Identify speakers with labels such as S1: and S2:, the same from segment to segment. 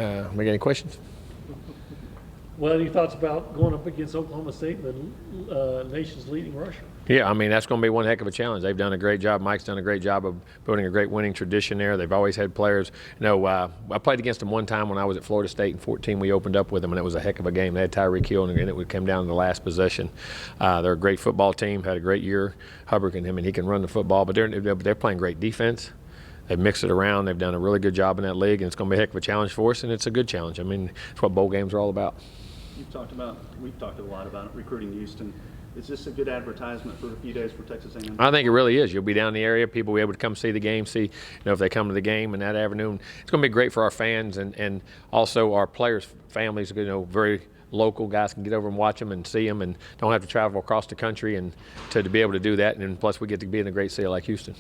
S1: Make any questions?
S2: Well, any thoughts about going up against Oklahoma State, the nation's leading rusher?
S1: Yeah, I mean, that's going to be one heck of a challenge. They've done a great job. Mike's done a great job of building a great winning tradition there. They've always had players. I played against them one time when I was at Florida State in 14. We opened up with them, and it was a heck of a game. They had Tyreek Hill, and it came down to the last possession. They're a great football team, had a great year. Hubbard, he can run the football, but they're playing great defense. They've mixed it around. They've done a really good job in that league, and it's going to be a heck of a challenge for us, and it's a good challenge. I mean, it's what bowl games are all about.
S3: We've talked a lot about recruiting Houston. Is this a good advertisement for a few days for Texas A&M?
S1: I think it really is. You'll be down in the area. People will be able to come see the game, if they come to the game in that avenue. It's going to be great for our fans and also our players' families. Very local guys can get over and watch them and see them and don't have to travel across the country and to be able to do that. And then plus we get to be in a great city like Houston.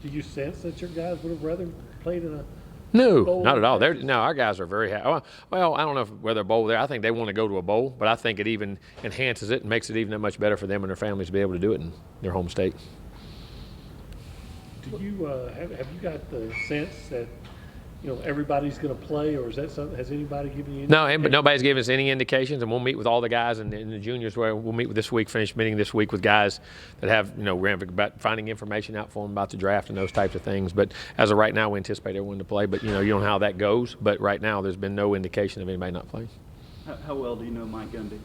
S2: Do you sense that your guys would have rather played in a
S1: No,
S2: bowl?
S1: not at all. Our guys are very happy. Well, I don't know whether a bowl there. I think they want to go to a bowl, but I think it even enhances it and makes it even that much better for them and their families to be able to do it in their home state.
S2: Do you have you got the sense that everybody's going to play, or is that something? Has anybody given you?
S1: No, but nobody's given us any indications, and we'll meet with all the guys and the juniors. Where we'll meet with this week, finish meeting this week with guys that have we're about finding information out for them about the draft and those types of things. But as of right now, we anticipate everyone to play. But you don't know how that goes. But right now, there's been no indication of anybody not playing.
S3: How well do you know Mike Gundy?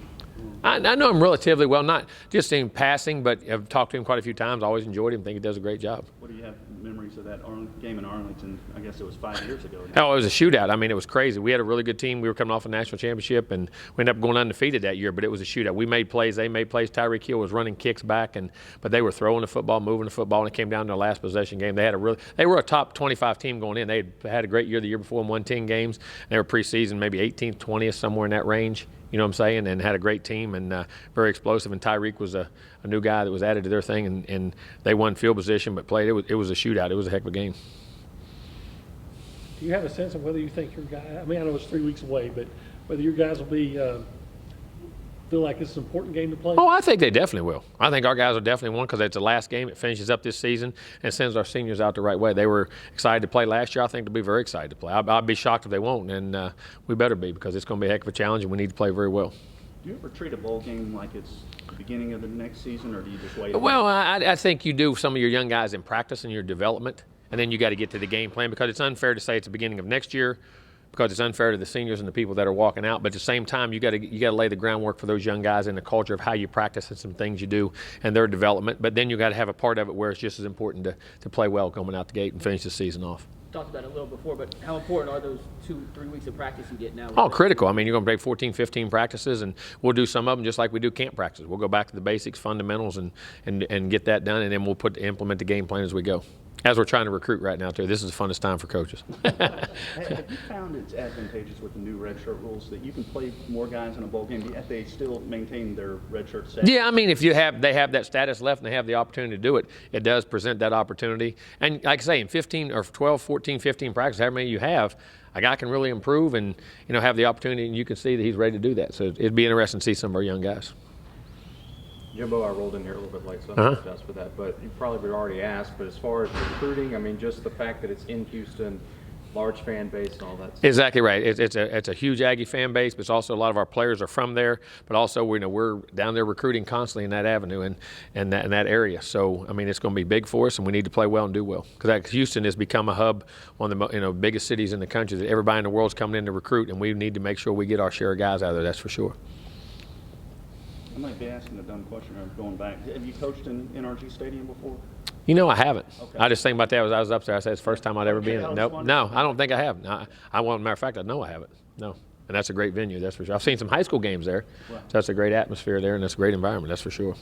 S1: I know him relatively well, not just in passing, but I've talked to him quite a few times. Always enjoyed him. Think he does a great job.
S3: What do you have memories of that game in Arlington? I guess it was 5 years ago.
S1: Oh, it was a shootout. I mean, it was crazy. We had a really good team. We were coming off a national championship, and we ended up going undefeated that year, but it was a shootout. We made plays. They made plays. Tyreek Hill was running kicks back, but they were throwing the football, moving the football, and it came down to the last possession game. They were a top 25 team going in. They had a great year the year before and won 10 games. They were preseason, maybe 18th, 20th, somewhere in that range. You know what I'm saying? And had a great team and very explosive. And Tyreek was a new guy that was added to their thing, and they won field position but played. It was a shootout. It was a heck of a game.
S2: Do you have a sense of whether you think your guy? I mean, I know it's 3 weeks away, but whether your guys will be feel like it's an important game to play?
S1: Oh, I think they definitely will. I think our guys will definitely win because it's the last game. It finishes up this season and sends our seniors out the right way. They were excited to play last year. I think they'll be very excited to play. I'd be shocked if they won't, and we better be because it's going to be a heck of a challenge, and we need to play very well.
S3: Do you ever treat a bowl game like it's the beginning of the next season, or do you just wait?
S1: Well, I think you do some of your young guys in practice and your development, and then you got to get to the game plan because it's unfair to say it's the beginning of next year because it's unfair to the seniors and the people that are walking out. But at the same time, you got to lay the groundwork for those young guys in the culture of how you practice and some things you do and their development. But then you got to have a part of it where it's just as important to play well coming out the gate and finish the season off.
S4: Talked about it a little before, but how important are those 2-3 weeks of practice you get now?
S1: Oh, critical. I mean, you're going to break 14, 15 practices, and we'll do some of them just like we do camp practices. We'll go back to the basics, fundamentals, and get that done, and then we'll implement the game plan as we go. As we're trying to recruit right now, too. This is the funnest time for coaches.
S3: Have you found it's advantageous with the new redshirt rules that you can play more guys in a bowl game, yet they still maintain their redshirt status?
S1: Yeah, I mean, if they have that status left and they have the opportunity to do it, it does present that opportunity. And like I say, in 15 or 12, 14, 15 practices, however many you have, a guy can really improve and have the opportunity, and you can see that he's ready to do that. So it'd be interesting to see some of our young guys.
S5: Jimbo, I rolled in here a little bit late, so I'm just for that. But you probably would already asked. But as far as recruiting, I mean, just the fact that it's in Houston, large fan base and all that stuff.
S1: Exactly right. It's a huge Aggie fan base, but it's also a lot of our players are from there. But also, we're down there recruiting constantly in that avenue and that area. So I mean, it's going to be big for us, and we need to play well and do well because Houston has become a hub, one of the biggest cities in the country that everybody in the world's coming in to recruit, and we need to make sure we get our share of guys out of there. That's for sure.
S3: I might be asking a dumb question. I'm going back. Have you coached in NRG Stadium before?
S1: I haven't.
S3: Okay.
S1: I just think about that as I was up there. I said it's the first time I'd ever been in it. Nope. No, I don't think I have. No, matter of fact, I know I haven't. No. And that's a great venue, that's for sure. I've seen some high school games there.
S3: Wow.
S1: So that's a great atmosphere there, and that's a great environment, that's for sure.